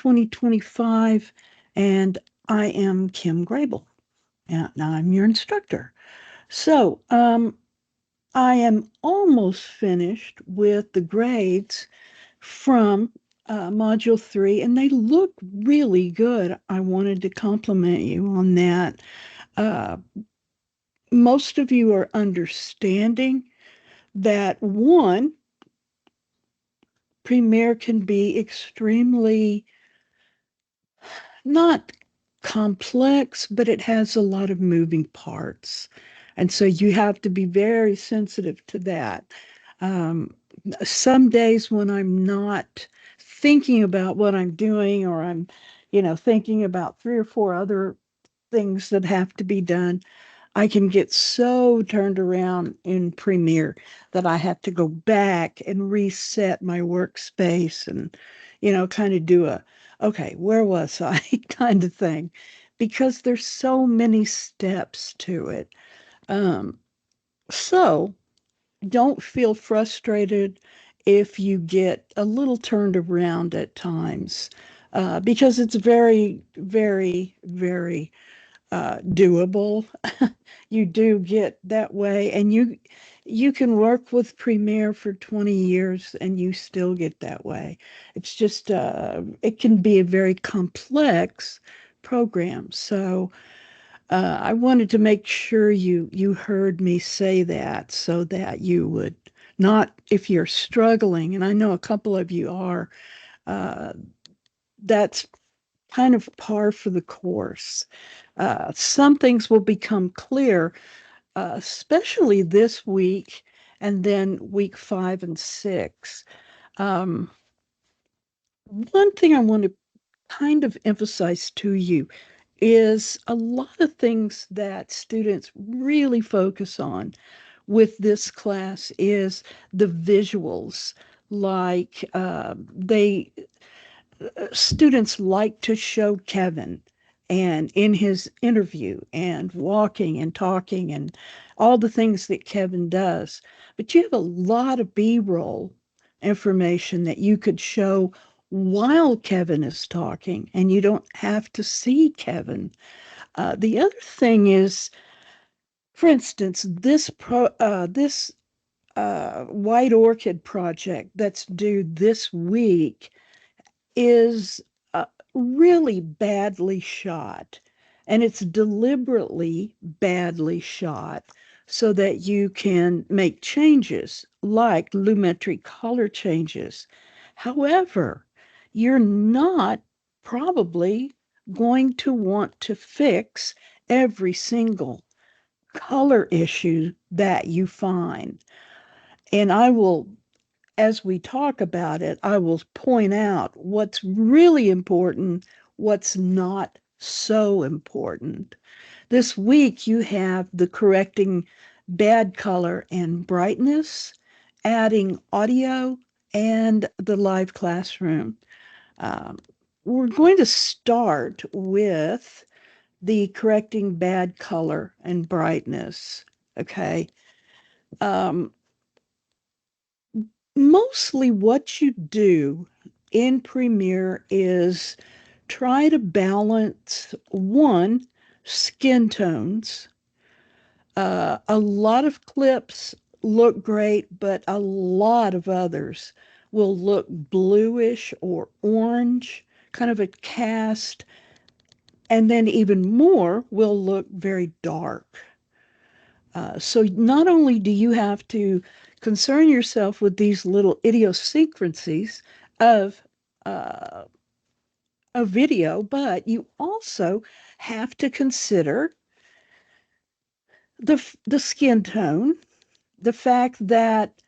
2025, and I am Kim Grable, and I'm your instructor. So, I am almost finished with the grades from Module 3, and they look really good. I wanted to compliment you on that. Uh, Most of you are understanding that one, Premiere can be extremely not complex, but it has a lot of moving parts. And so you have to be very sensitive to that. Um, some days when I'm not thinking about what I'm doing, or I'm, thinking about three or four other things that have to be done, I can get so turned around in Premiere that I have to go back and reset my workspace and, kind of do a, okay, where was I kind of thing, because there's so many steps to it. Um, so don't feel frustrated if you get a little turned around at times, because it's very, very, very doable. You do get that way, and you can work with Premiere for 20 years and you still get that way. It's just it can be a very complex program. So I wanted to make sure you heard me say that, so that you would not, if you're struggling, and I know a couple of you are, uh, that's kind of par for the course. Some things will become clear, especially this week and then week 5 and 6. Um, One thing I want to kind of emphasize to you is a lot of things that students really focus on with this class is the visuals. Like they students like to show Kevin and in his interview and walking and talking and all the things that Kevin does. But you have a lot of B-roll information that you could show while Kevin is talking, and you don't have to see Kevin. The other thing is, for instance, this White Orchid project that's due this week is really badly shot. And it's deliberately badly shot so that you can make changes like Lumetri color changes. However, you're not probably going to want to fix every single color issue that you find. And I will, as we talk about it, I will point out what's really important, what's not so important. This week, you have the correcting bad color and brightness, adding audio, and the live classroom. Um, we're going to start with the correcting bad color and brightness. Okay. Um, Mostly what you do in Premiere is try to balance one, skin tones. A lot of clips look great, but a lot of others will look bluish or orange, kind of a cast, and then even more will look very dark. So not only do you have to concern yourself with these little idiosyncrasies of uh, a video, but you also have to consider the skin tone, the fact that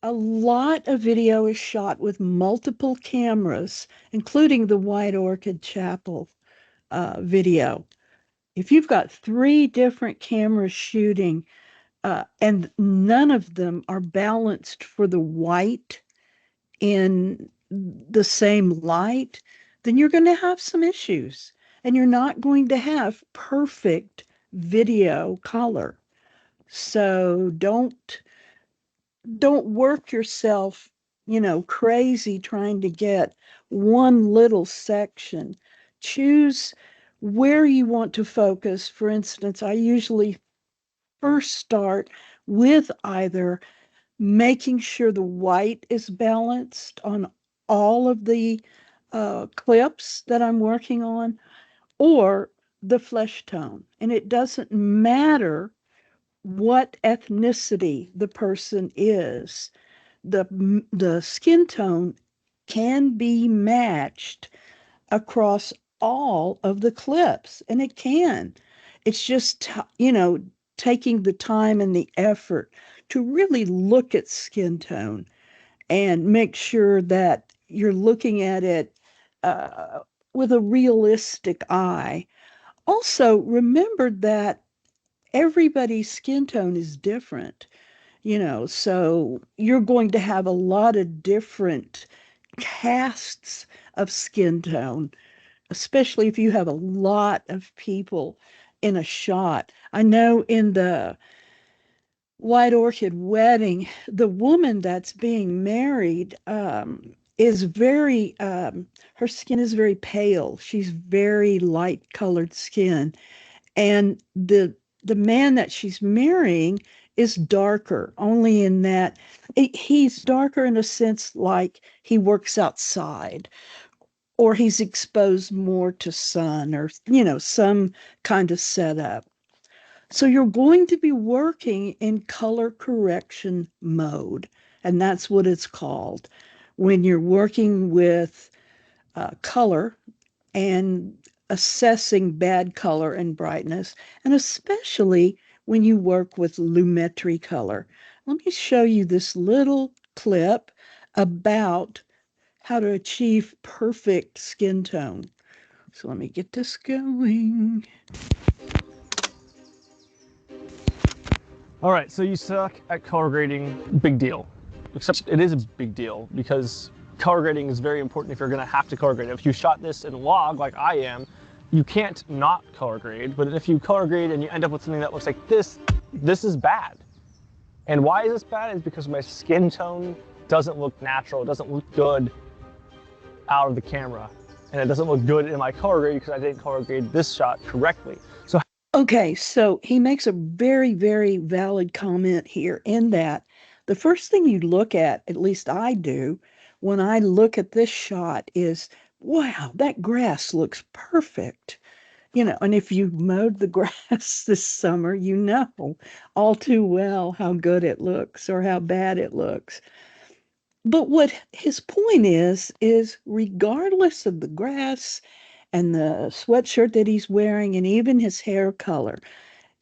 a lot of video is shot with multiple cameras, including the White Orchid Chapel video. If you've got three different cameras shooting, and none of them are balanced for the white in the same light, then you're going to have some issues and you're not going to have perfect video color. So don't work yourself, crazy trying to get one little section. Choose where you want to focus. For instance, I usually first start with either making sure the white is balanced on all of the clips that I'm working on, or the flesh tone. And it doesn't matter what ethnicity the person is. The skin tone can be matched across all of the clips, and it can. It's just, taking the time and the effort to really look at skin tone and make sure that you're looking at it uh, with a realistic eye. Also, remember that everybody's skin tone is different, so you're going to have a lot of different casts of skin tone, especially if you have a lot of people in a shot. I know in the White Orchid wedding, the woman that's being married is her skin is very pale. She's very light colored skin. And the man that she's marrying is darker, only in that he's darker in a sense like he works outside or he's exposed more to sun or some kind of setup. So you're going to be working in color correction mode, and that's what it's called when you're working with color and assessing bad color and brightness, and especially when you work with Lumetri color. Let me show you this little clip about how to achieve perfect skin tone. So let me get this going. All right, so you suck at color grading, big deal. Except it is a big deal because color grading is very important if you're gonna have to color grade. If you shot this in log like I am, you can't not color grade, but if you color grade and you end up with something that looks like this is bad. And why is this bad? Is because my skin tone doesn't look natural, it doesn't look good out of the camera. And it doesn't look good in my color grade because I didn't color grade this shot correctly. So Okay, so he makes a very, very valid comment here in that the first thing you look at least I do, when I look at this shot is, wow, that grass looks perfect. And if you mowed the grass this summer, you know all too well how good it looks or how bad it looks. But what his point is regardless of the grass and the sweatshirt that he's wearing and even his hair color,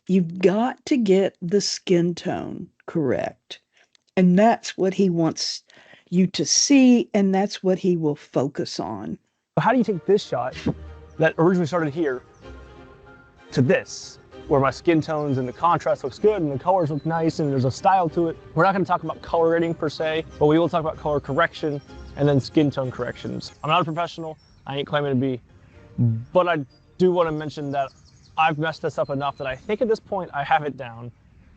you've got to get the skin tone correct. And that's what he wants you to see, and that's what he will focus on. how do you take this shot that originally started here to this, where my skin tones and the contrast looks good and the colors look nice and there's a style to it? We're not going to talk about color grading per se, but we will talk about color correction and then skin tone corrections. I'm not a professional, I ain't claiming to be, but I do want to mention that I've messed this up enough that I think at this point I have it down,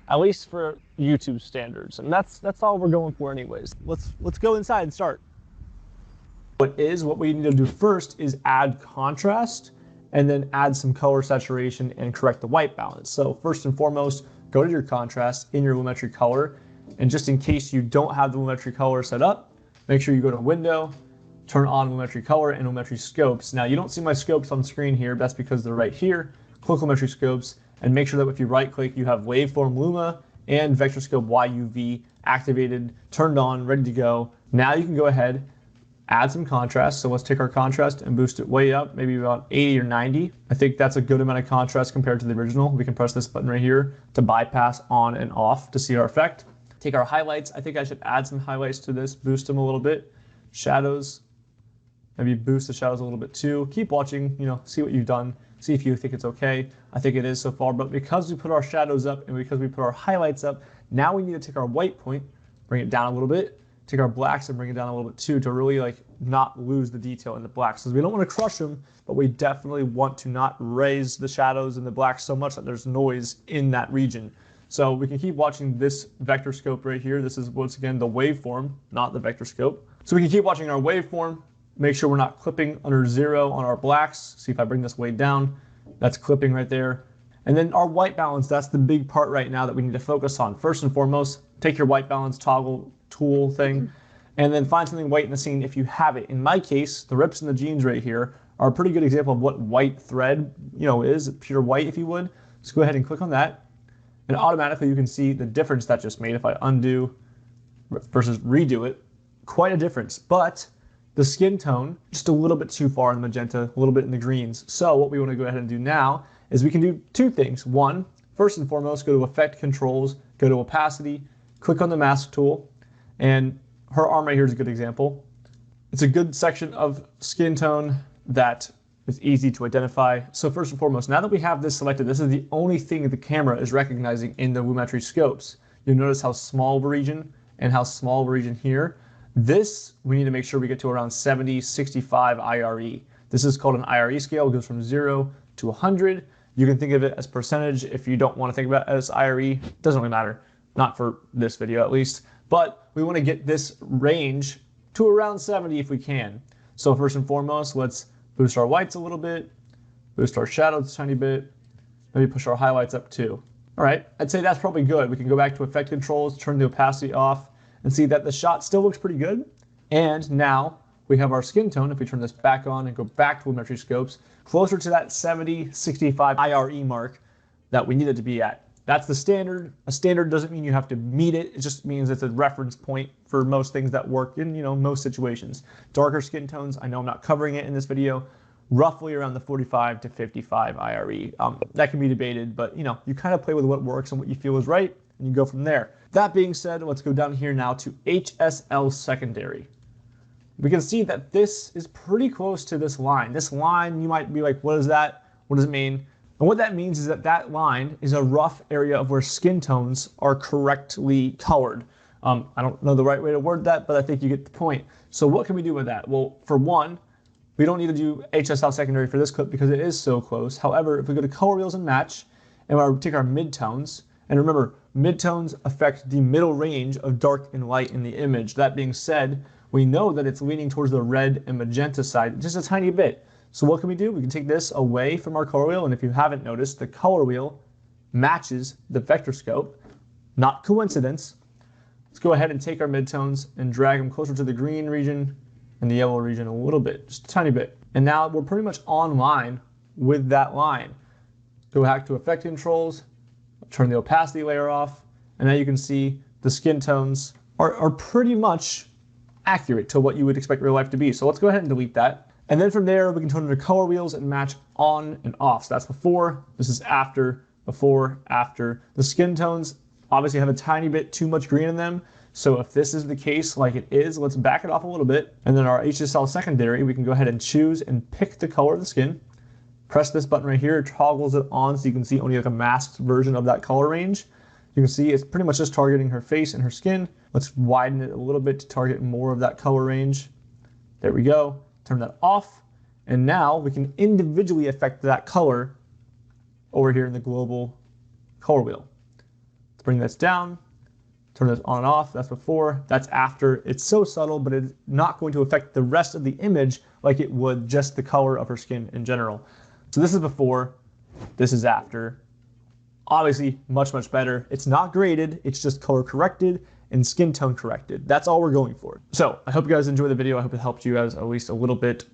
at least for YouTube standards, and that's all we're going for anyways. Let's go inside and start. What we need to do first is add contrast and then add some color saturation and correct the white balance. So first and foremost, go to your contrast in your Lumetri color, and just in case you don't have the Lumetri color set up, make sure you go to Window, turn on Lumetri color and Lumetri scopes. Now you don't see my scopes on screen here, that's because they're right here. Click Lumetri scopes and make sure that if you right click, you have Waveform Luma and Vector Scope YUV activated, turned on, ready to go. Now you can go ahead, add some contrast. So let's take our contrast and boost it way up, maybe about 80 or 90. I think that's a good amount of contrast compared to the original. We can press this button right here to bypass on and off to see our effect. Take our highlights. I think I should add some highlights to this, boost them a little bit. Shadows, maybe boost the shadows a little bit too. Keep watching, see what you've done, see if you think it's okay. I think it is so far, but because we put our shadows up and because we put our highlights up, now we need to take our white point, bring it down a little bit, take our blacks and bring it down a little bit too, to really not lose the detail in the blacks. So we don't want to crush them, but we definitely want to not raise the shadows and the blacks so much that there's noise in that region. So we can keep watching this vector scope right here. This is once again the waveform, not the vector scope. So we can keep watching our waveform, Make sure we're not clipping under 0 on our blacks. See if I bring this way down, that's clipping right there. And then our white balance, that's the big part right now that we need to focus on. First and foremost, take your white balance toggle tool thing, and then find something white in the scene if you have it. In my case, the rips in the jeans right here are a pretty good example of what white thread, is, pure white if you would. So go ahead and click on that, and automatically you can see the difference that just made. If I undo versus redo it, quite a difference. But the skin tone, just a little bit too far in the magenta, a little bit in the greens. So what we want to go ahead and do now is we can do two things. One, first and foremost, go to Effect Controls, go to Opacity, click on the Mask tool, and her arm right here is a good example. It's a good section of skin tone that is easy to identify. So first and foremost, now that we have this selected, this is the only thing that the camera is recognizing in the Lumetri scopes. You'll notice how small of a region and how small of a region here. This, we need to make sure we get to around 70, 65 IRE. This is called an IRE scale. It goes from 0 to 100. You can think of it as percentage if you don't want to think about it as IRE. It doesn't really matter, not for this video at least. But we want to get this range to around 70 if we can. So first and foremost, let's boost our whites a little bit, boost our shadows a tiny bit, maybe push our highlights up too. All right, I'd say that's probably good. We can go back to Effect Controls, turn the opacity off, and see that the shot still looks pretty good. And now we have our skin tone, if we turn this back on and go back to Lumetri scopes, closer to that 70, 65 IRE mark that we need it to be at. That's the standard. A standard doesn't mean you have to meet it. It just means it's a reference point for most things that work in, most situations. Darker skin tones, I know I'm not covering it in this video, roughly around the 45 to 55 IRE. That can be debated, but you kind of play with what works and what you feel is right, and you go from there. That being said, let's go down here now to HSL secondary. We can see that this is pretty close to this line. This line, you might be like, what is that? What does it mean? And what that means is that that line is a rough area of where skin tones are correctly colored. I don't know the right way to word that, but I think you get the point. So what can we do with that? Well, for one, we don't need to do HSL secondary for this clip because it is so close. However, if we go to color wheels and match, and we take our midtones, and remember, midtones affect the middle range of dark and light in the image. That being said, we know that it's leaning towards the red and magenta side just a tiny bit. So what can we do? We can take this away from our color wheel, and if you haven't noticed, the color wheel matches the vector scope. Not coincidence. Let's go ahead and take our midtones and drag them closer to the green region and the yellow region a little bit, just a tiny bit. And now we're pretty much on line with that line. Go back to Effect Controls, turn the opacity layer off, and now you can see the skin tones are pretty much accurate to what you would expect real life to be. So let's go ahead and delete that. And then from there, we can turn into color wheels and match on and off. So that's before, this is after, before, after. The skin tones obviously have a tiny bit too much green in them. So if this is the case like it is, let's back it off a little bit. And then our HSL secondary, we can go ahead and choose and pick the color of the skin. Press this button right here, it toggles it on so you can see only like a masked version of that color range. You can see it's pretty much just targeting her face and her skin. Let's widen it a little bit to target more of that color range. There we go. Turn that off. And now we can individually affect that color over here in the global color wheel. Let's bring this down. Turn this on and off. That's before. That's after. It's so subtle, but it's not going to affect the rest of the image like it would just the color of her skin in general. So this is before. This is after. Obviously, much, much better. It's not graded. It's just color corrected and skin tone corrected. That's all we're going for. So I hope you guys enjoyed the video. I hope it helped you guys at least a little bit.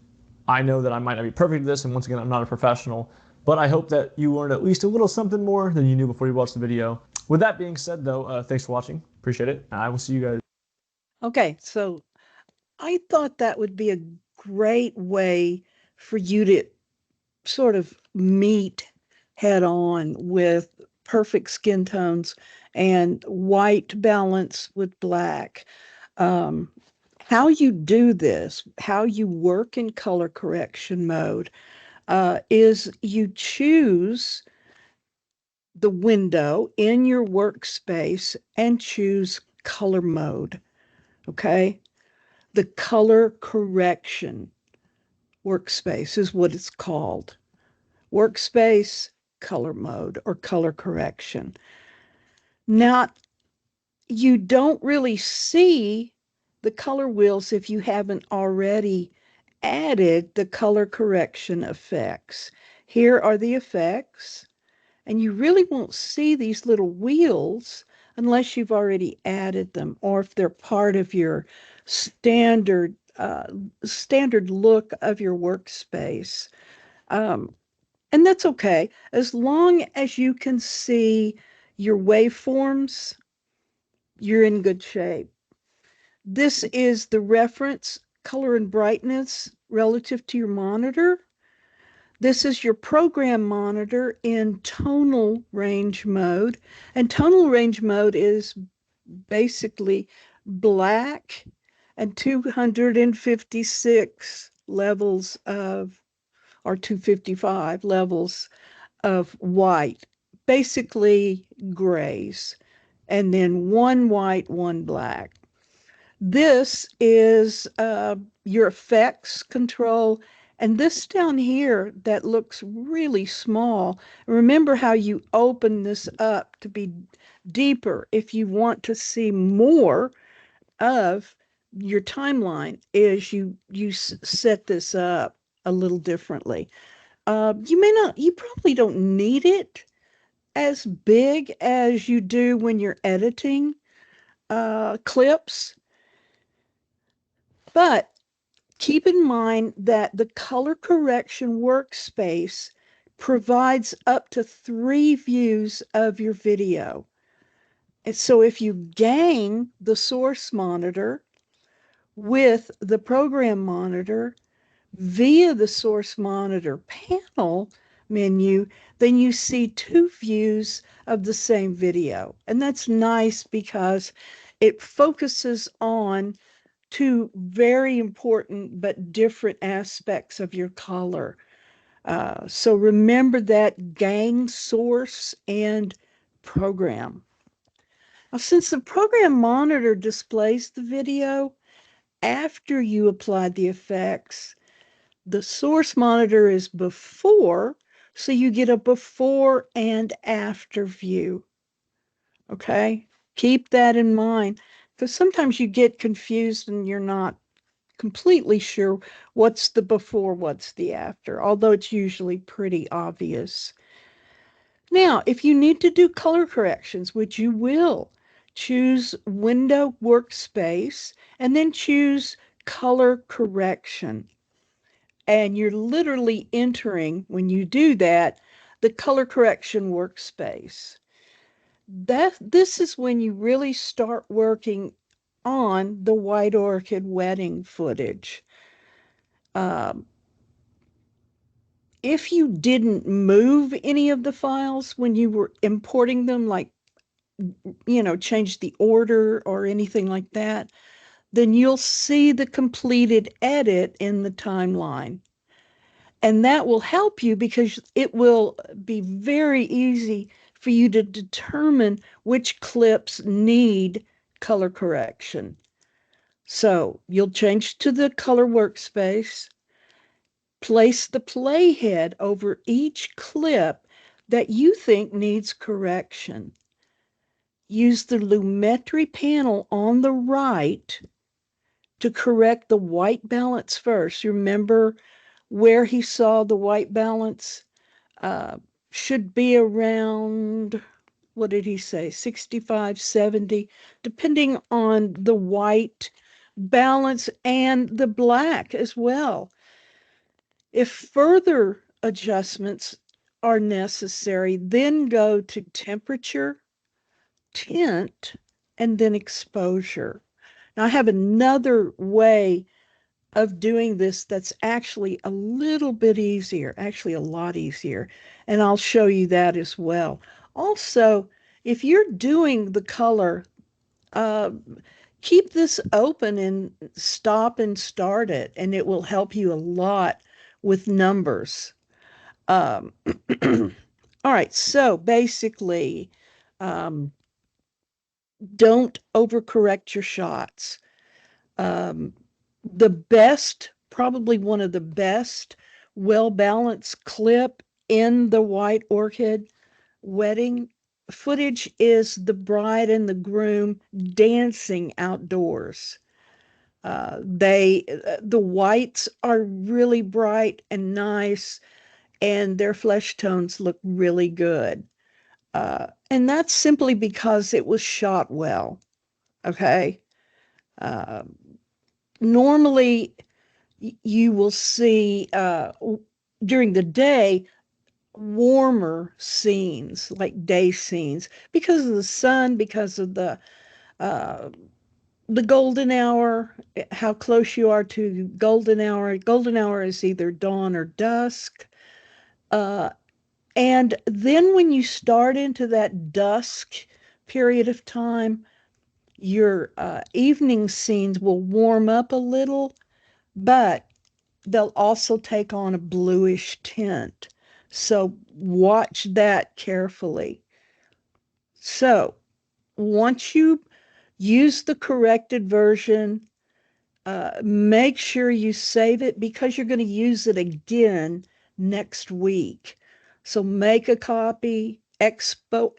I know that I might not be perfect at this, and once again, I'm not a professional, but I hope that you learned at least a little something more than you knew before you watched the video. With that being said, though, thanks for watching. Appreciate it. And I will see you guys. Okay, so I thought that would be a great way for you to sort of meet head on with perfect skin tones and white balance with black. How you do this, how you work in color correction mode, is you choose the window in your workspace and choose color mode. Okay? The color correction workspace is what it's called. Workspace, color mode, or color correction. Now, you don't really see the color wheels if you haven't already added the color correction effects. Here are the effects, and you really won't see these little wheels unless you've already added them or if they're part of your standard standard look of your workspace. Um, and that's okay as long as you can see your waveforms. You're in good shape. This is the reference color and brightness relative to your monitor. This is your program monitor in tonal range mode. And tonal range mode is basically black and 256 levels of, or 255 levels of white, basically grays, and then one white, one black. This is your effects control. And this down here that looks really small, remember how you open this up to be deeper if you want to see more of your timeline is you set this up a little differently. You may not, you probably don't need it as big as you do when you're editing clips, but keep in mind that the color correction workspace provides up to 3 views of your video. And so if you gang the source monitor with the program monitor via the source monitor panel menu, then you see 2 views of the same video. And that's nice because it focuses on 2 very important but different aspects of your color. So remember that gang source and program. Now, since the program monitor displays the video after you applied the effects, the source monitor is before, so you get a before and after view. Okay? Keep that in mind because sometimes you get confused and you're not completely sure what's the before, what's the after, although it's usually pretty obvious. Now, if you need to do color corrections, which you will, choose Window Workspace and then choose Color Correction. And you're literally entering, when you do that, the color correction workspace. This is when you really start working on the White Orchid wedding footage. Um, if you didn't move any of the files when you were importing them, like, change the order or anything like that, then you'll see the completed edit in the timeline. And that will help you because it will be very easy for you to determine which clips need color correction. So you'll change to the color workspace, place the playhead over each clip that you think needs correction. Use the Lumetri panel on the right to correct the white balance first. You remember where he saw the white balance uh, should be around, what did he say, 65, 70, depending on the white balance and the black as well. If further adjustments are necessary, then go to temperature, tint, and then exposure. Now, I have another way of doing this that's actually a little bit easier, actually a lot easier, and I'll show you that as well. Also, if you're doing the color, uh, keep this open and stop and start it, and it will help you a lot with numbers. Um, all right, so basically, um, don't overcorrect your shots. Um, the best, probably one of the best, well balanced clip in the White Orchid wedding footage is the bride and the groom dancing outdoors. The whites are really bright and nice, and their flesh tones look really good. And that's simply because it was shot well. Okay. Uh, Normally, you will see during the day warmer scenes, like day scenes, because of the sun, because of uh, the golden hour, how close you are to golden hour. Golden hour is either dawn or dusk. Uh, and then when you start into that dusk period of time, your evening scenes will warm up a little, but they'll also take on a bluish tint. So watch that carefully. So once you use the corrected version, make sure you save it because you're going to use it again next week. So make a copy, export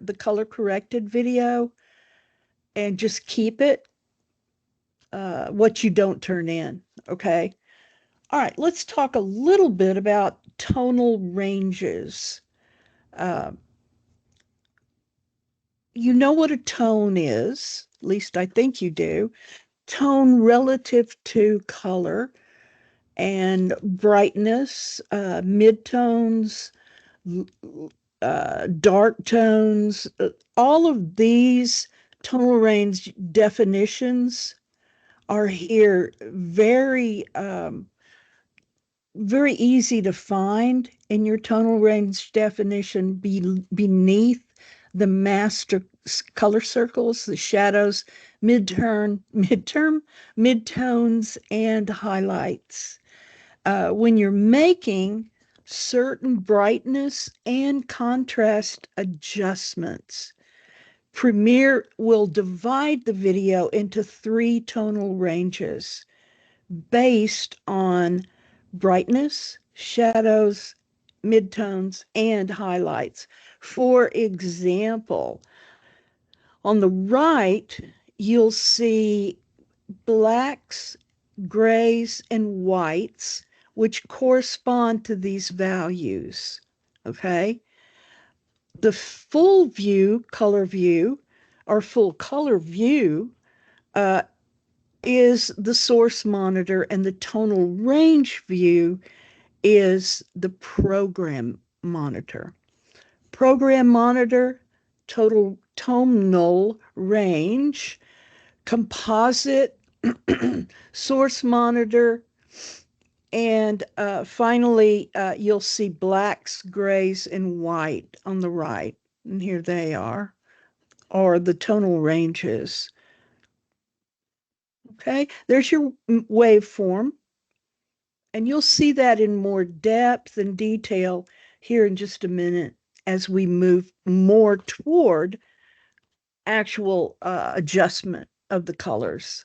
the color corrected video, and just keep it what you don't turn in. Okay. All right. Let's talk a little bit about tonal ranges. Uh, you know what a tone is, at least I think you do. Tone relative to color and brightness, midtones, dark tones, all of these tonal range definitions are here very easy to find in your tonal range definition beneath the master color circles, the shadows, midtones, and highlights. When you're making certain brightness and contrast adjustments, Premiere will divide the video into three tonal ranges based on brightness, shadows, midtones, and highlights. For example, on the right, you'll see blacks, grays, and whites, which correspond to these values. Okay. The full view, color view, or full color view uh, is the source monitor, and the tonal range view is the program monitor. Program monitor, total tonal range, composite, source monitor, and finally, you'll see blacks, grays, and white on the right. And here they are, or the tonal ranges. Okay, there's your waveform. And you'll see that in more depth and detail here in just a minute as we move more toward actual adjustment of the colors.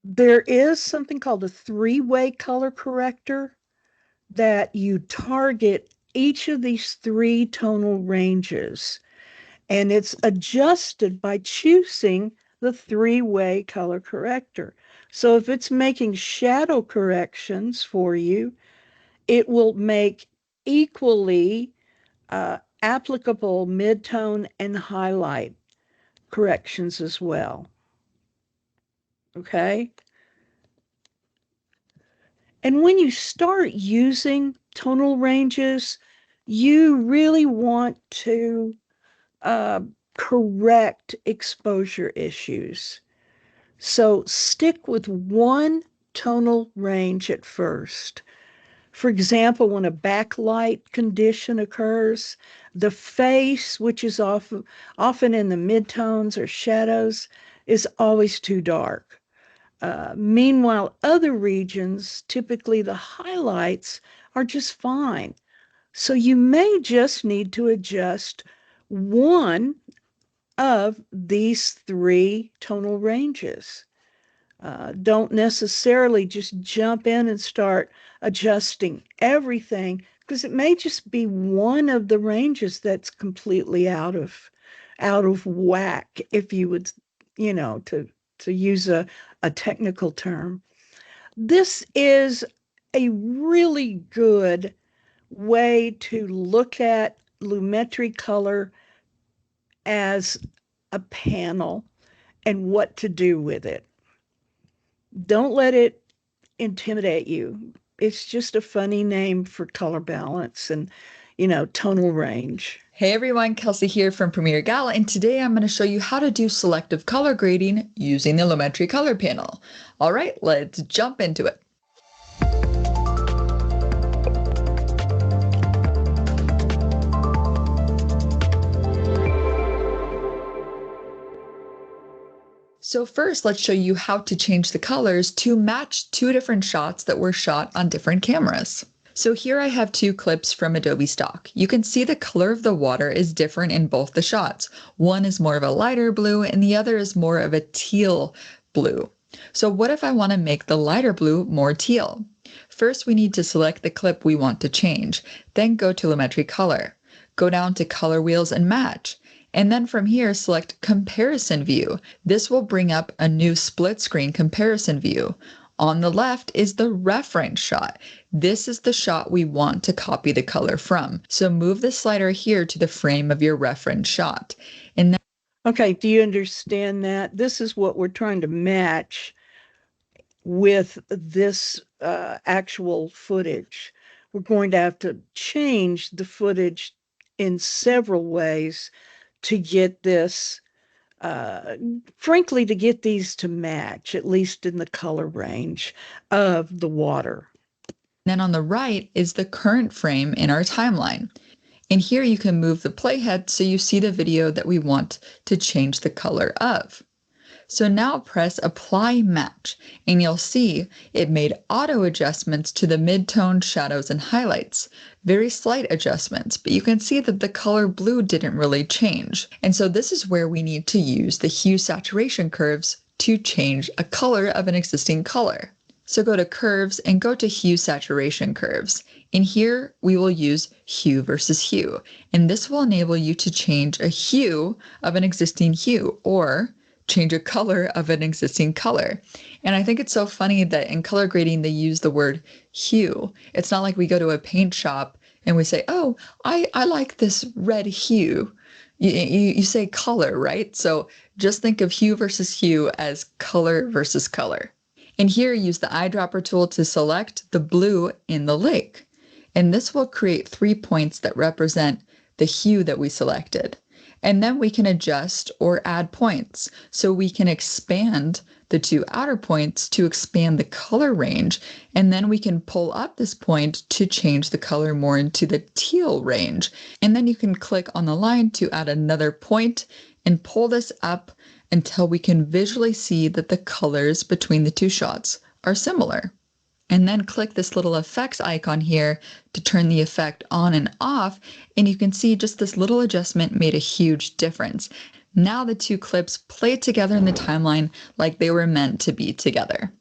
There is something called a three-way color corrector that you target each of these three tonal ranges, and it's adjusted by choosing the three-way color corrector. So if it's making shadow corrections for you, it will make equally applicable midtone and highlight corrections as well. Okay. And when you start using tonal ranges, you really want to uh, correct exposure issues. So stick with one tonal range at first. For example, when a backlight condition occurs, the face, which is often in the midtones or shadows, is always too dark. Meanwhile, other regions, typically the highlights, are just fine. So you may just need to adjust one of these three tonal ranges. Don't necessarily just jump in and start adjusting everything because it may just be one of the ranges that's completely out of whack if you would, to to use a technical term. This is a really good way to look at Lumetri color as a panel and what to do with it. Don't let it intimidate you. It's just a funny name for color balance and, tonal range. Hey everyone, Kelsey here from Premiere Gala, and today I'm going to show you how to do selective color grading using the Lumetri color panel. All right, let's jump into it. So first, let's show you how to change the colors to match two different shots that were shot on different cameras. So here I have two clips from Adobe Stock. You can see the color of the water is different in both the shots. One is more of a lighter blue and the other is more of a teal blue. So what if I want to make the lighter blue more teal? First, we need to select the clip we want to change. Then go to Lumetri Color. Go down to Color Wheels and Match. And then from here, select Comparison View. This will bring up a new split screen comparison view. On the left is the reference shot. This is the shot we want to copy the color from. So move the slider here to the frame of your reference shot. And then Okay, do you understand that? This is what we're trying to match with this actual footage. We're going to have to change the footage in several ways to get this, frankly, to get these to match, at least in the color range of the water. then on the right is the current frame in our timeline. And here you can move the playhead so you see the video that we want to change the color of. So now press Apply Match, and you'll see it made auto adjustments to the mid-tone shadows and highlights. Very slight adjustments, but you can see that the color blue didn't really change. And so this is where we need to use the hue saturation curves to change a color of an existing color. So go to Curves and go to Hue Saturation Curves. In here, we will use Hue versus Hue, and this will enable you to change a hue of an existing hue or change a color of an existing color. And I think it's so funny that in color grading, they use the word hue. It's not like we go to a paint shop and we say, oh, I like this red hue. You say color, right? So just think of hue versus hue as color versus color. And here, use the eyedropper tool to select the blue in the lake. And this will create 3 points that represent the hue that we selected. And then we can adjust or add points. So we can expand the two outer points to expand the color range. And then we can pull up this point to change the color more into the teal range. And then you can click on the line to add another point and pull this up until we can visually see that the colors between the two shots are similar. And then click this little effects icon here to turn the effect on and off, and you can see just this little adjustment made a huge difference. Now the two clips play together in the timeline like they were meant to be together.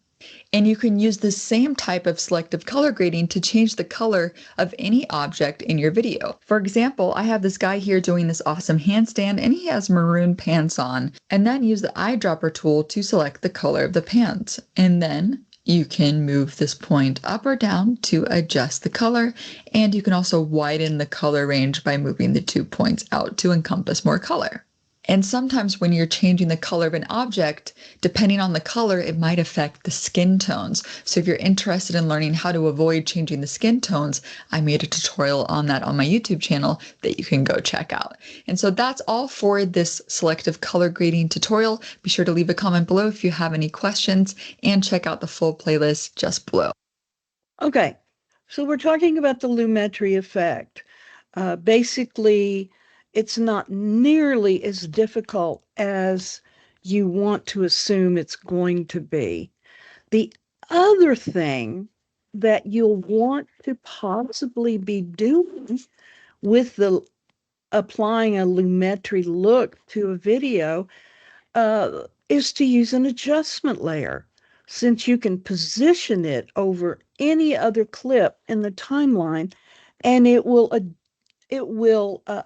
And you can use the same type of selective color grading to change the color of any object in your video. For example, I have this guy here doing this awesome handstand and he has maroon pants on, and then use the eyedropper tool to select the color of the pants. And then you can move this point up or down to adjust the color, and you can also widen the color range by moving the 2 points out to encompass more color. And sometimes when you're changing the color of an object, depending on the color, it might affect the skin tones. So if you're interested in learning how to avoid changing the skin tones, I made a tutorial on that on my YouTube channel that you can go check out. And so that's all for this selective color grading tutorial. Be sure to leave a comment below if you have any questions and check out the full playlist just below. Okay, so we're talking about the Lumetri effect. Basically, it's not nearly as difficult as you want to assume it's going to be. The other thing that you'll want to possibly be doing with the applying a Lumetri look to a video is to use an adjustment layer, since you can position it over any other clip in the timeline, and it will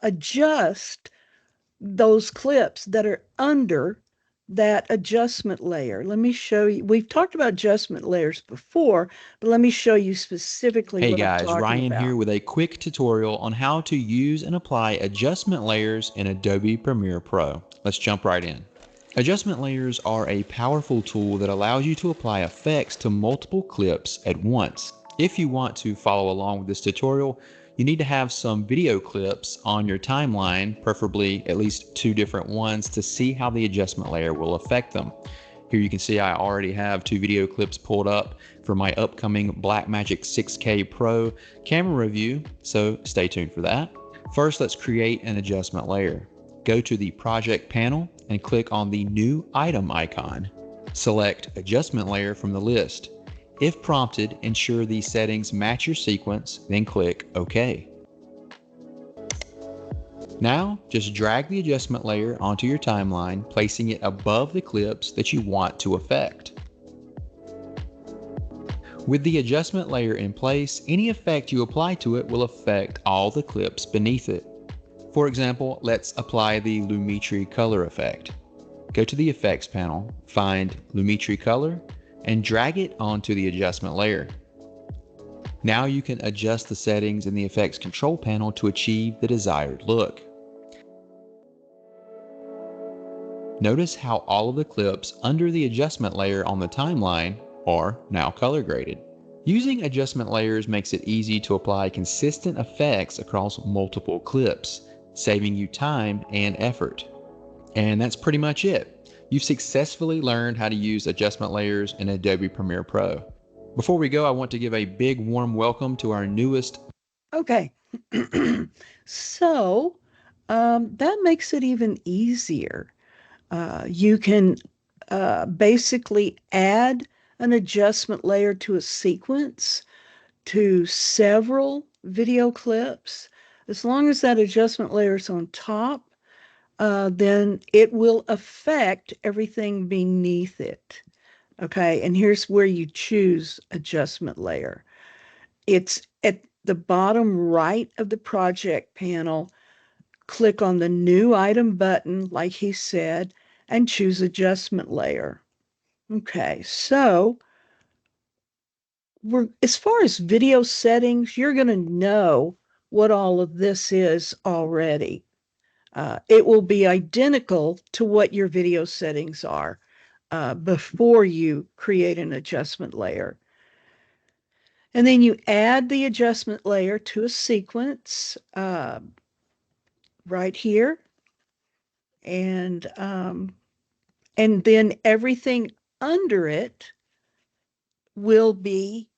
adjust those clips that are under that adjustment layer. Let me show you. We've talked about adjustment layers before, but let me show you specifically Hey what I'm guys, talking Ryan here about. with a quick tutorial on how to use and apply adjustment layers in Adobe Premiere Pro. Let's jump right in. Adjustment layers are a powerful tool that allows you to apply effects to multiple clips at once. If you want to follow along with this tutorial, you need to have some video clips on your timeline, preferably at least 2 different ones, to see how the adjustment layer will affect them. Here you can see I already have 2 video clips pulled up for my upcoming Blackmagic 6K Pro camera review, so stay tuned for that. First, let's create an adjustment layer. Go to the project panel and click on the new item icon. Select adjustment layer from the list. If prompted, ensure these settings match your sequence, then click OK. Now, just drag the adjustment layer onto your timeline, placing it above the clips that you want to affect. With the adjustment layer in place, any effect you apply to it will affect all the clips beneath it. For example, let's apply the Lumetri color effect. Go to the effects panel, find Lumetri color, and drag it onto the adjustment layer. Now you can adjust the settings in the effects control panel to achieve the desired look. Notice how all of the clips under the adjustment layer on the timeline are now color graded. Using adjustment layers makes it easy to apply consistent effects across multiple clips, saving you time and effort. And that's pretty much it. You've successfully learned how to use adjustment layers in Adobe Premiere Pro. Before we go, I want to give a big warm welcome to our newest. Okay, so that makes it even easier. You can basically add an adjustment layer to a sequence, to several video clips. As long as that adjustment layer is on top, then it will affect everything beneath it. Okay, and here's where you choose adjustment layer. It's at the bottom right of the project panel. Click on the new item button, like he said, and choose adjustment layer. Okay, so as far as video settings, you're going to know what all of this is already. It will be identical to what your video settings are before you create an adjustment layer. And then you add the adjustment layer to a sequence right here. And then everything under it will be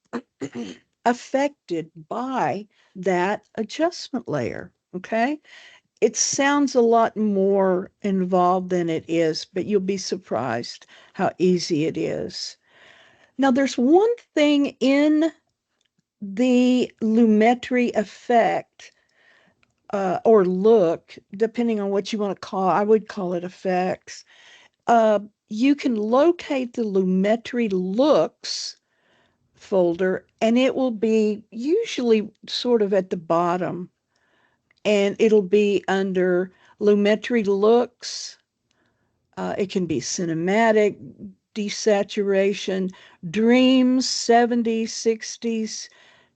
affected by that adjustment layer. Okay. It sounds a lot more involved than it is, but you'll be surprised how easy it is. Now, there's one thing in the Lumetri effect or look, depending on what you want to call it. I would call it effects. You can locate the Lumetri looks folder, and it will be usually sort of at the bottom, and it'll be under Lumetri looks. It can be cinematic, desaturation, dreams, 70s, 60s,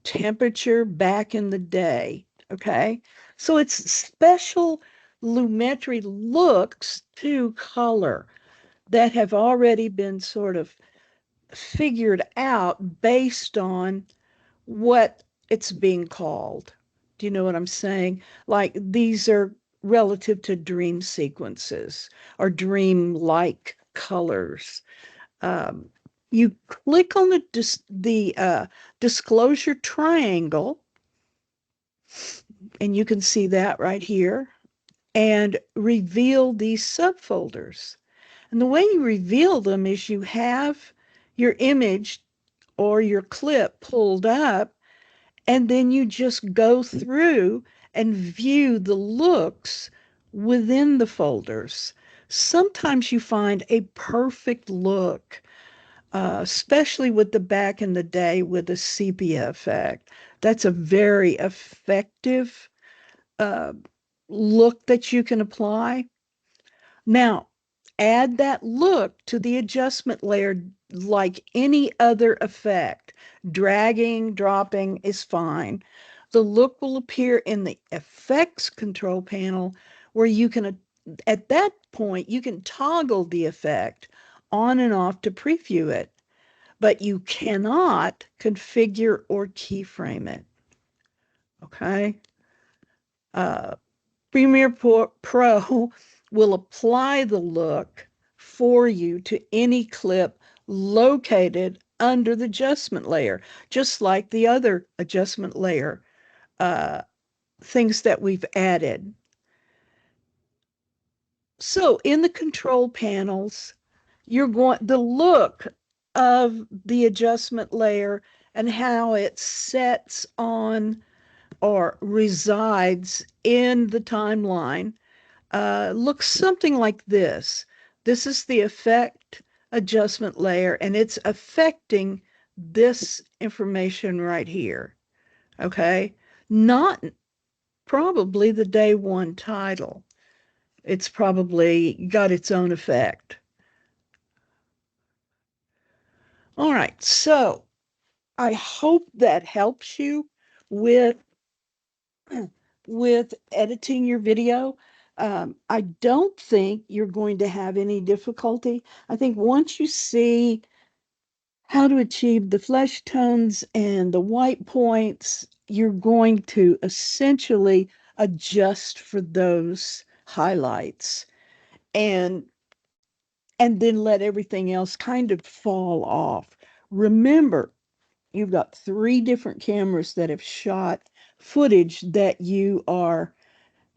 temperature back in the day. Okay. So it's special Lumetri looks to color that have already been sort of figured out based on what it's being called. Do you know what I'm saying? Like these are relative to dream sequences or dream-like colors. Um, you click on the disclosure triangle, and you can see that right here, and reveal these subfolders. And the way you reveal them is you have your image or your clip pulled up, and then you just go through and view the looks within the folders. Sometimes you find a perfect look, especially with the back in the day with the sepia effect. That's a very effective uh, look that you can apply. Now, add that look to the adjustment layer like any other effect. Dragging, dropping is fine. The look will appear in the effects control panel where you can, at that point, you can toggle the effect on and off to preview it, but you cannot configure or keyframe it. Okay? Uh, Premiere Pro will apply the look for you to any clip located under the adjustment layer, just like the other adjustment layer things that we've added. So in the control panels, you're going the look of the adjustment layer and how it sets on or resides in the timeline looks something like this. This is the effect adjustment layer, and it's affecting this information right here. Okay, not probably the day one title. It's probably got its own effect. All right, so I hope that helps you with with editing your video. I don't think you're going to have any difficulty. I think once you see how to achieve the flesh tones and the white points, you're going to essentially adjust for those highlights and and then let everything else kind of fall off. Remember, you've got three different cameras that have shot footage that you are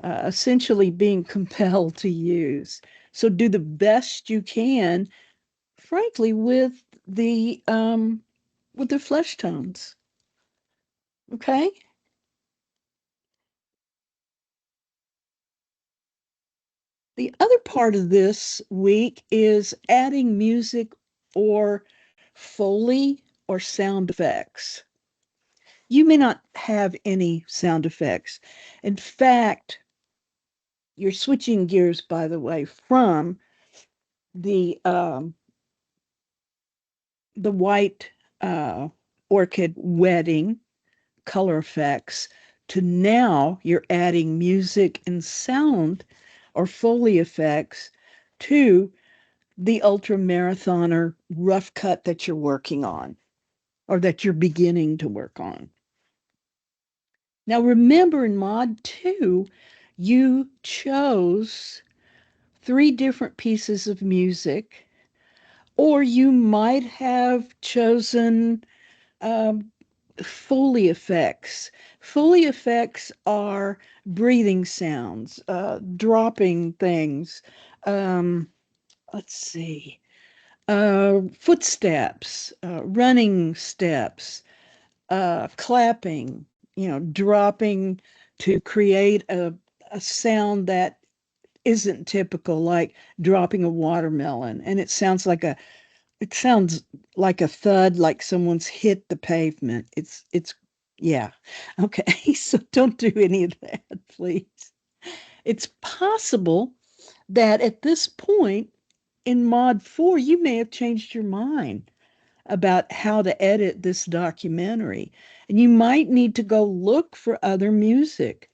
essentially being compelled to use. So do the best you can, frankly, with the flesh tones. Okay. The other part of this week is adding music or Foley or sound effects. You may not have any sound effects. In fact, you're switching gears, by the way, from the um, the white orchid wedding color effects to now you're adding music and sound or Foley effects to the ultra marathoner rough cut that you're working on or that you're beginning to work on. Now remember in mod 2, you chose three different pieces of music, or you might have chosen um, Foley effects. Foley effects are breathing sounds, dropping things. Um, let's see, footsteps, running steps, clapping, dropping to create a sound that isn't typical, like dropping a watermelon. And it sounds like a thud, like someone's hit the pavement. Yeah. Okay. So don't do any of that, please. It's possible that at this point in Mod 4, you may have changed your mind about how to edit this documentary. And you might need to go look for other music.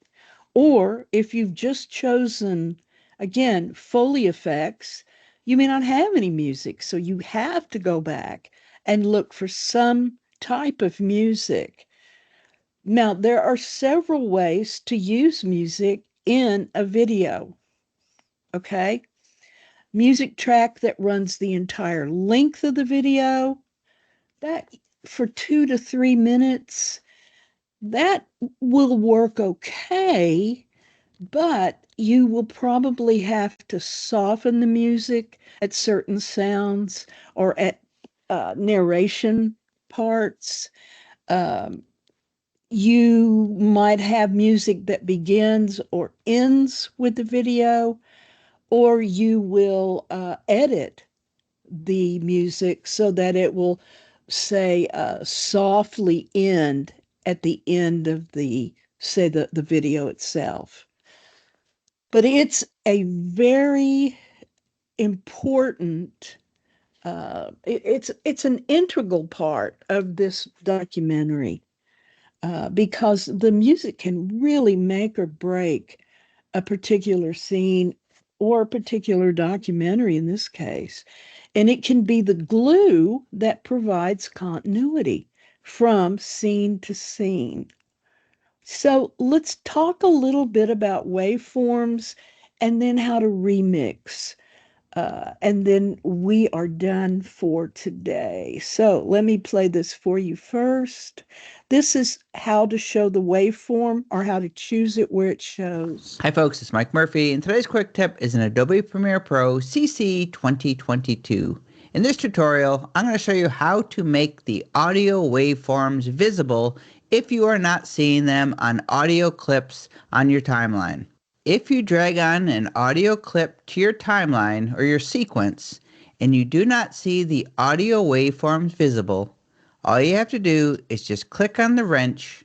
Or if you've just chosen, again, Foley effects, you may not have any music. So you have to go back and look for some type of music. Now, there are several ways to use music in a video. Okay. Music track that runs the entire length of the video, that for 2 to 3 minutes, that will work okay, but you will probably have to soften the music at certain sounds or at narration parts. Um, you might have music that begins or ends with the video, or you will edit the music so that it will say softly end at the end of say the video itself. But it's a very important. It's an integral part of this documentary because the music can really make or break a particular scene or a particular documentary in this case. And it can be the glue that provides continuity from scene to scene. So let's talk a little bit about waveforms and then how to remix. And then we are done for today. So let me play this for you first. This is how to show the waveform or how to choose it where it shows. Hi folks, it's Mike Murphy, and today's quick tip is in Adobe Premiere Pro CC 2022. In this tutorial, I'm going to show you how to make the audio waveforms visible if you are not seeing them on audio clips on your timeline. If you drag on an audio clip to your timeline or your sequence, and you do not see the audio waveforms visible, all you have to do is just click on the wrench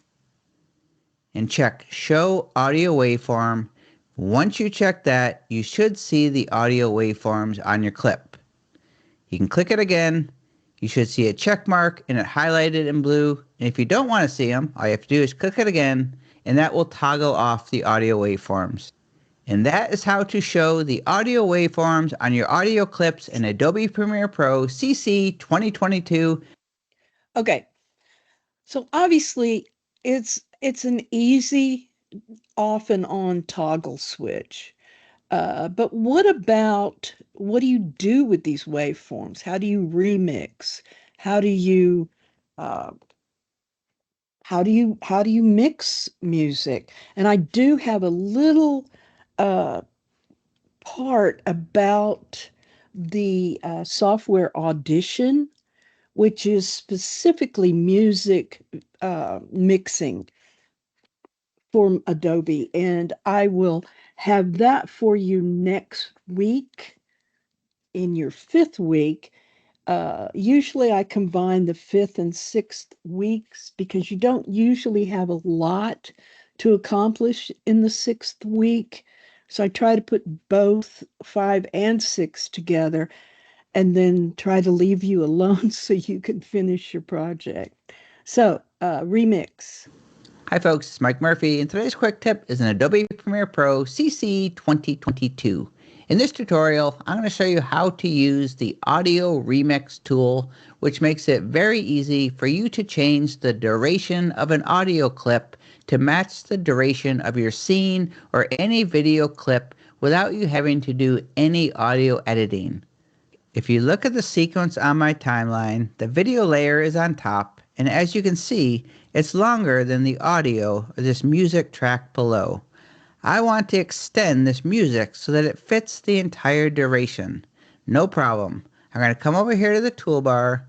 and check Show Audio Waveform. Once you check that, you should see the audio waveforms on your clip. You can click it again. You should see a check mark and it highlighted in blue. And if you don't want to see them, all you have to do is click it again, and that will toggle off the audio waveforms. And that is how to show the audio waveforms on your audio clips in Adobe Premiere Pro CC 2022. Okay, so obviously it's an easy off and on toggle switch. But what do you do with these waveforms? How do you remix? How do you uh, how do you mix music? And I do have a little uh, part about the software Audition, which is specifically music mixing for Adobe, and I will have that for you next week in your fifth week. Usually I combine the fifth and sixth weeks because you don't usually have a lot to accomplish in the sixth week. So I try to put both five and six together and then try to leave you alone so you can finish your project. So, remix. Hi folks, it's Mike Murphy, and today's quick tip is in Adobe Premiere Pro CC 2022. In this tutorial, I'm going to show you how to use the Audio Remix tool, which makes it very easy for you to change the duration of an audio clip to match the duration of your scene or any video clip without you having to do any audio editing. If you look at the sequence on my timeline, the video layer is on top, and as you can see, it's longer than the audio or this music track below. I want to extend this music so that it fits the entire duration. No problem. I'm going to come over here to the toolbar.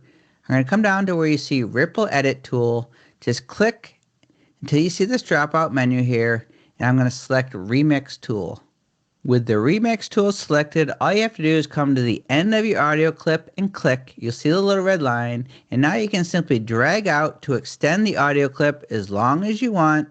I'm going to come down to where you see Ripple Edit Tool. Just click until you see this drop-out menu here, and I'm going to select Remix Tool. With the Remix tool selected, all you have to do is come to the end of your audio clip and click. You'll see the little red line, and now you can simply drag out to extend the audio clip as long as you want.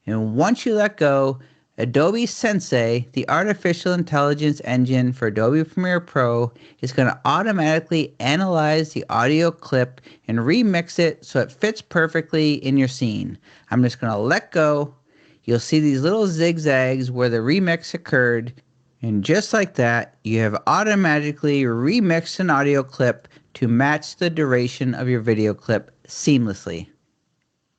And once you let go, Adobe Sensei, the artificial intelligence engine for Adobe Premiere Pro, is going to automatically analyze the audio clip and remix it so it fits perfectly in your scene. I'm just going to let go. You'll see these little zigzags where the remix occurred, and just like that, you have automatically remixed an audio clip to match the duration of your video clip seamlessly.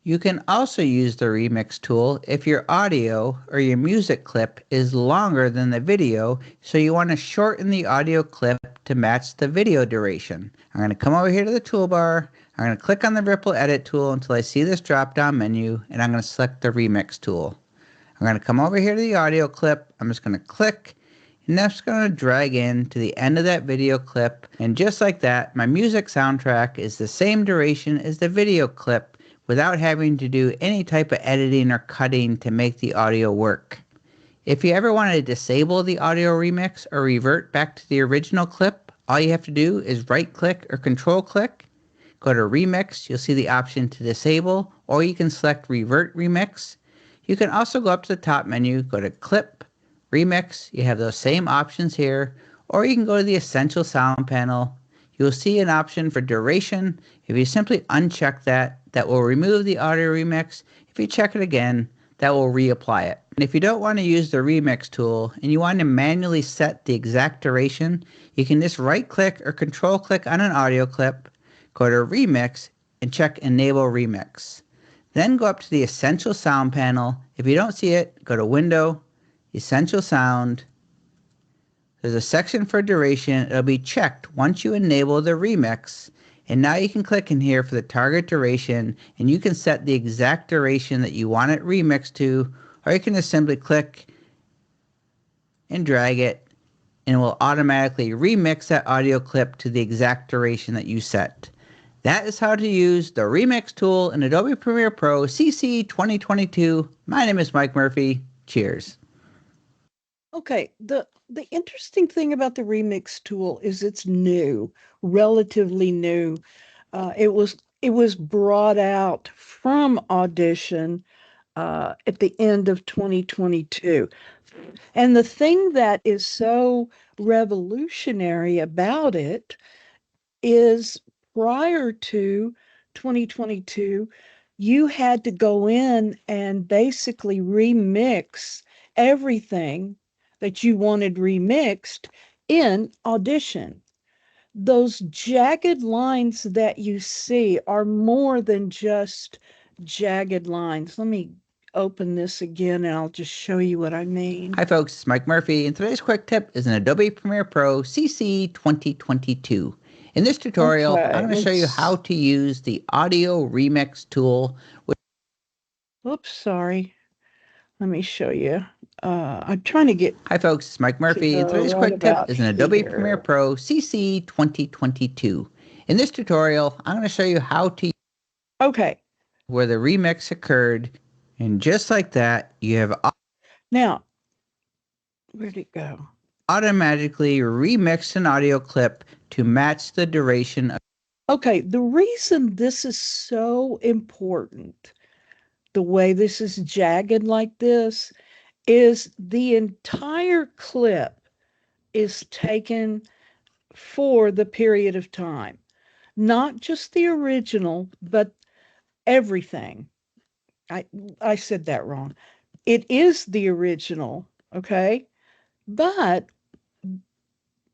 You can also use the remix tool if your audio or your music clip is longer than the video, so you want to shorten the audio clip to match the video duration. I'm going to come over here to the toolbar. I'm going to click on the Ripple Edit tool until I see this drop-down menu, and I'm going to select the Remix tool. I'm going to come over here to the audio clip. I'm just going to click, and that's going to drag in to the end of that video clip. And just like that, my music soundtrack is the same duration as the video clip without having to do any type of editing or cutting to make the audio work. If you ever want to disable the audio remix or revert back to the original clip, all you have to do is right-click or control-click. Go to Remix, you'll see the option to disable, or you can select Revert Remix. You can also go up to the top menu, go to Clip, Remix, you have those same options here, or you can go to the Essential Sound panel. You'll see an option for duration. If you simply uncheck that, that will remove the audio remix. If you check it again, that will reapply it. And if you don't want to use the remix tool and you want to manually set the exact duration, you can just right click or control click on an audio clip, go to remix and check enable remix. Then go up to the Essential Sound panel. If you don't see it, go to Window, Essential Sound. There's a section for duration. It'll be checked once you enable the remix. And now you can click in here for the target duration, and you can set the exact duration that you want it remixed to, or you can just simply click and drag it, and it will automatically remix that audio clip to the exact duration that you set. That is how to use the Remix tool in Adobe Premiere Pro CC 2022. My name is Mike Murphy. Cheers. Okay, the interesting thing about the remix tool is it's new, relatively new. It was brought out from Audition at the end of 2022. And the thing that is so revolutionary about it is prior to 2022, you had to go in and basically remix everything that you wanted remixed in Audition. Those jagged lines that you see are more than just jagged lines. Let me open this again and I'll just show you what I mean. Hi folks, it's Mike Murphy, and today's quick tip is an Adobe Premiere Pro CC 2022. In this tutorial, Okay, I'm going to show you how to use the Audio Remix tool. Oops, sorry. Let me show you. I'm trying to get. Hi folks, it's Mike Murphy, and today's quick tip is an Adobe Premiere Pro CC 2022. In this tutorial, I'm going to show you how to where the remix occurred, and just like that, you have now. Where'd it go? Automatically remixed an audio clip to match the duration of. Okay, the reason this is so important, the way this is jagged like this, is the entire clip is taken for the period of time. Not just the original, but everything. I said that wrong. It is the original, okay? But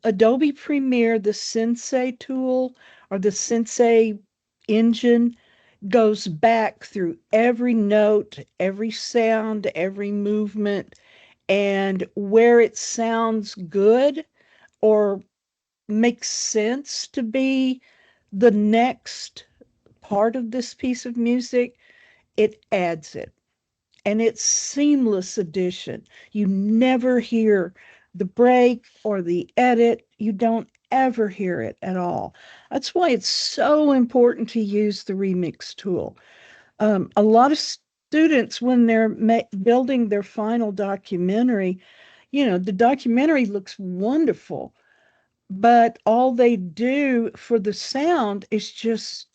Adobe Premiere, the Sensei tool or the Sensei engine, goes back through every note, every sound, every movement, and where it sounds good or makes sense to be the next part of this piece of music, it adds it. And it's seamless addition. You never hear the break or the edit. You don't ever hear it at all. That's why it's so important to use the remix tool. A lot of students, when they're building their final documentary, the documentary looks wonderful, but all they do for the sound is just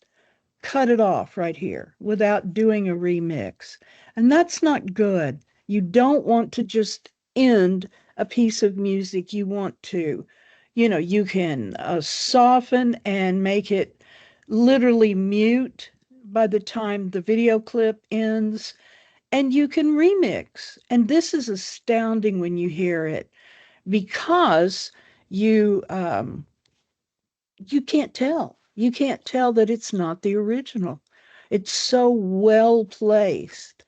cut it off right here without doing a remix. And that's not good. You don't want to just end a piece of music. You want to, you can soften and make it literally mute by the time the video clip ends, and you can remix. And this is astounding when you hear it because you you can't tell. You can't tell that it's not the original. It's so well placed.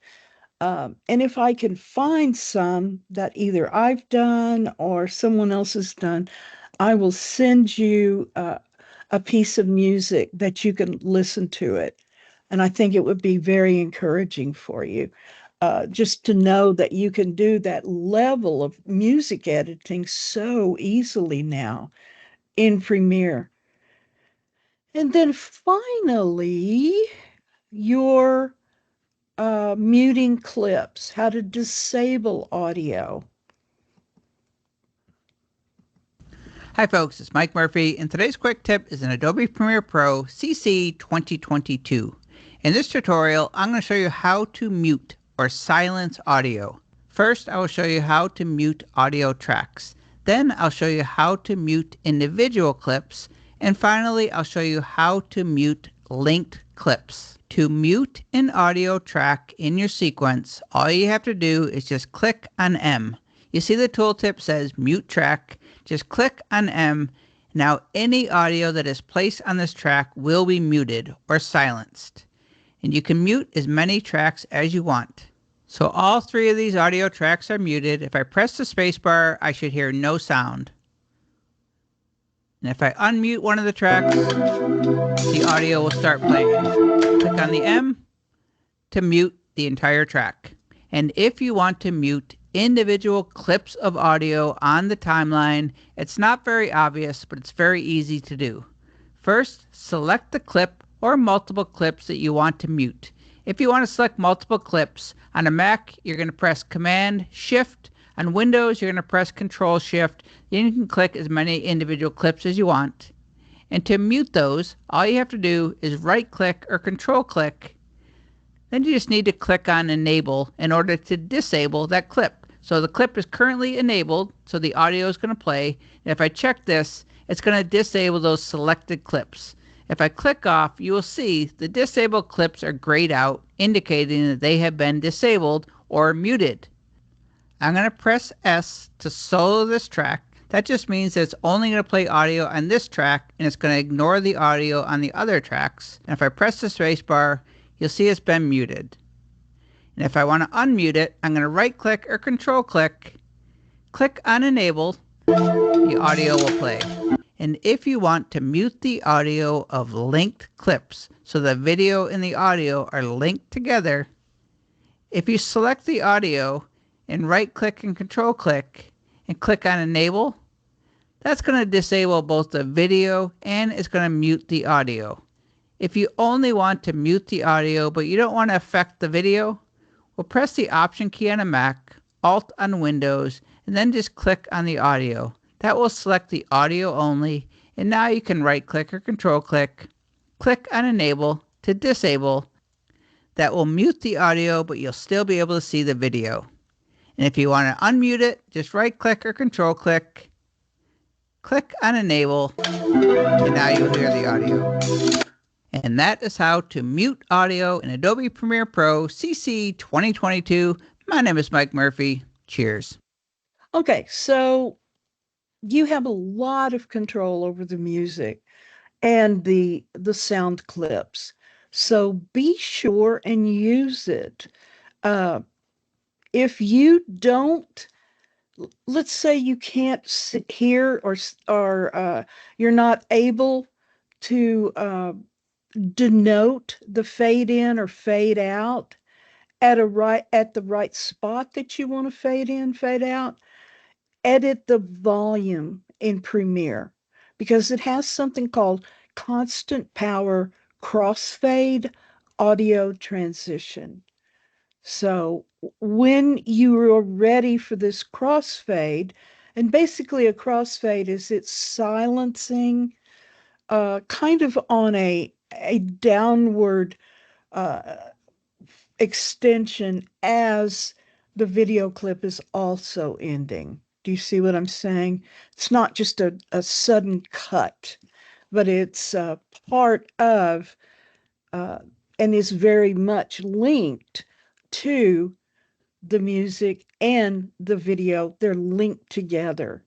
And if I can find some that either I've done or someone else has done, I will send you a piece of music that you can listen to it. And I think it would be very encouraging for you. Just to know that you can do that level of music editing so easily now in Premiere. And then finally, your muting clips, how to disable audio. Hi folks, it's Mike Murphy, and today's quick tip is an Adobe Premiere Pro CC 2022. In this tutorial, I'm going to show you how to mute or silence audio. First, I will show you how to mute audio tracks. Then I'll show you how to mute individual clips. And finally, I'll show you how to mute linked clips. To mute an audio track in your sequence, all you have to do is just click on M. You see the tooltip says mute track. Just click on M. Now any audio that is placed on this track will be muted or silenced. And you can mute as many tracks as you want. So all 3 of these audio tracks are muted. If I press the spacebar, I should hear no sound. And if I unmute one of the tracks, the audio will start playing. Click on the M to mute the entire track. And if you want to mute individual clips of audio on the timeline, it's not very obvious, but it's very easy to do. First, select the clip or multiple clips that you want to mute. If you want to select multiple clips, on a Mac, you're going to press Command Shift. On Windows, you're going to press Control Shift. Then you can click as many individual clips as you want. And to mute those, all you have to do is right-click or control-click. Then you just need to click on Enable in order to disable that clip. So the clip is currently enabled, so the audio is going to play. And if I check this, it's going to disable those selected clips. If I click off, you will see the disabled clips are grayed out, indicating that they have been disabled or muted. I'm going to press S to solo this track. That just means that it's only going to play audio on this track, and it's going to ignore the audio on the other tracks. And if I press the spacebar, you'll see it's been muted. And if I want to unmute it, I'm going to right-click or control-click, click on Enable, the audio will play. And if you want to mute the audio of linked clips, so the video and the audio are linked together, if you select the audio and right-click and control-click and click on Enable, that's going to disable both the video and it's going to mute the audio. If you only want to mute the audio but you don't want to affect the video, well, press the Option key on a Mac, Alt on Windows, and then just click on the audio. That will select the audio only, and now you can right-click or control-click, click on Enable to disable. That will mute the audio, but you'll still be able to see the video. And if you want to unmute it, just right-click or control-click, click on Enable, and now you'll hear the audio. And that is how to mute audio in Adobe Premiere Pro CC 2022. My name is Mike Murphy. Cheers. Okay, so you have a lot of control over the music and the sound clips. So be sure and use it. If you don't, let's say you can't hear or you're not able to denote the fade in or fade out at the right spot that you want to fade in, fade out, edit the volume in Premiere because it has something called constant power crossfade audio transition. So when you are ready for this crossfade, and basically a crossfade is it's silencing kind of on a downward uh, extension as the video clip is also ending. Do you see what I'm saying? It's not just a sudden cut, but it's part of and is very much linked to the music and the video. They're linked together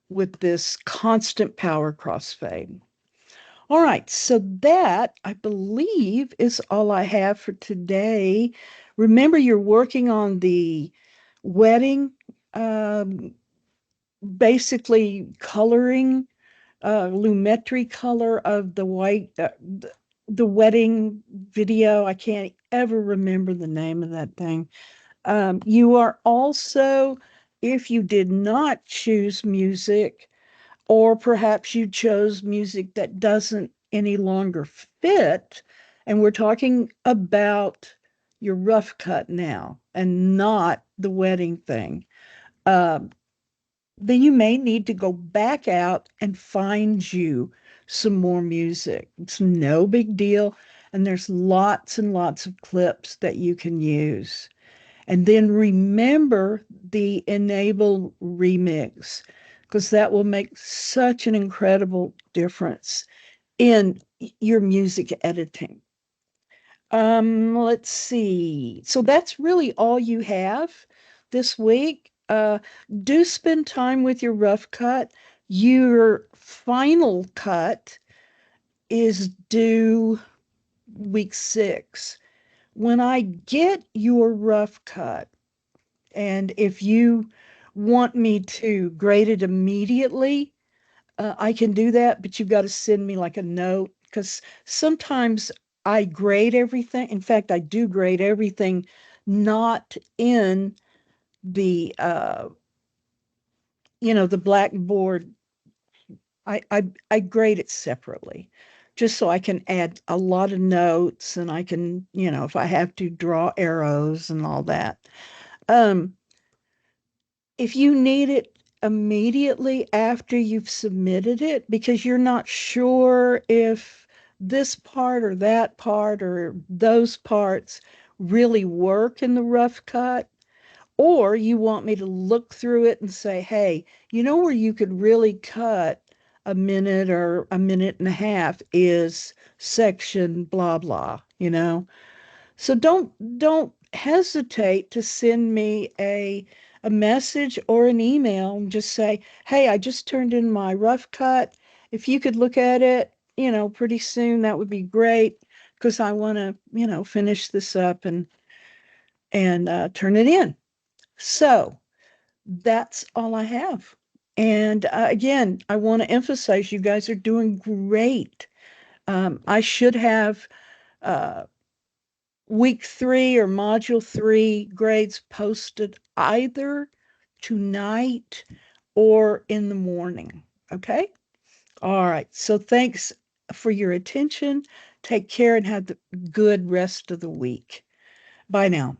with this constant power crossfade. All right, so that I believe is all I have for today. Remember, you're working on the wedding, basically coloring, Lumetri color of the white, the wedding video. I can't ever remember the name of that thing. You are also, if you did not choose music, or perhaps you chose music that doesn't any longer fit, and we're talking about your rough cut now and not the wedding thing, then you may need to go back out and find you some more music. It's no big deal, and there's lots and lots of clips that you can use. And then remember the enable remix. because that will make such an incredible difference in your music editing. Let's see. So that's really all you have this week. Do spend time with your rough cut. Your final cut is due week 6. When I get your rough cut, and if you want me to grade it immediately, I can do that, but you've got to send me like a note because sometimes I grade everything. In fact, I do grade everything not in the the blackboard. I grade it separately just so I can add a lot of notes and I can, if I have to draw arrows and all that. Um, if you need it immediately after you've submitted it because you're not sure if this part or that part or those parts really work in the rough cut, or you want me to look through it and say, hey, where you could really cut a minute or a minute and a half is section blah blah, so don't hesitate to send me a message or an email and just say, "Hey, I just turned in my rough cut. If you could look at it, pretty soon, that would be great because I want to, finish this up and turn it in." So that's all I have. And again, I want to emphasize you guys are doing great. I should have uh, week 3 or module 3 grades posted either tonight or in the morning. Okay. All right. So thanks for your attention. Take care and have the good rest of the week. Bye now.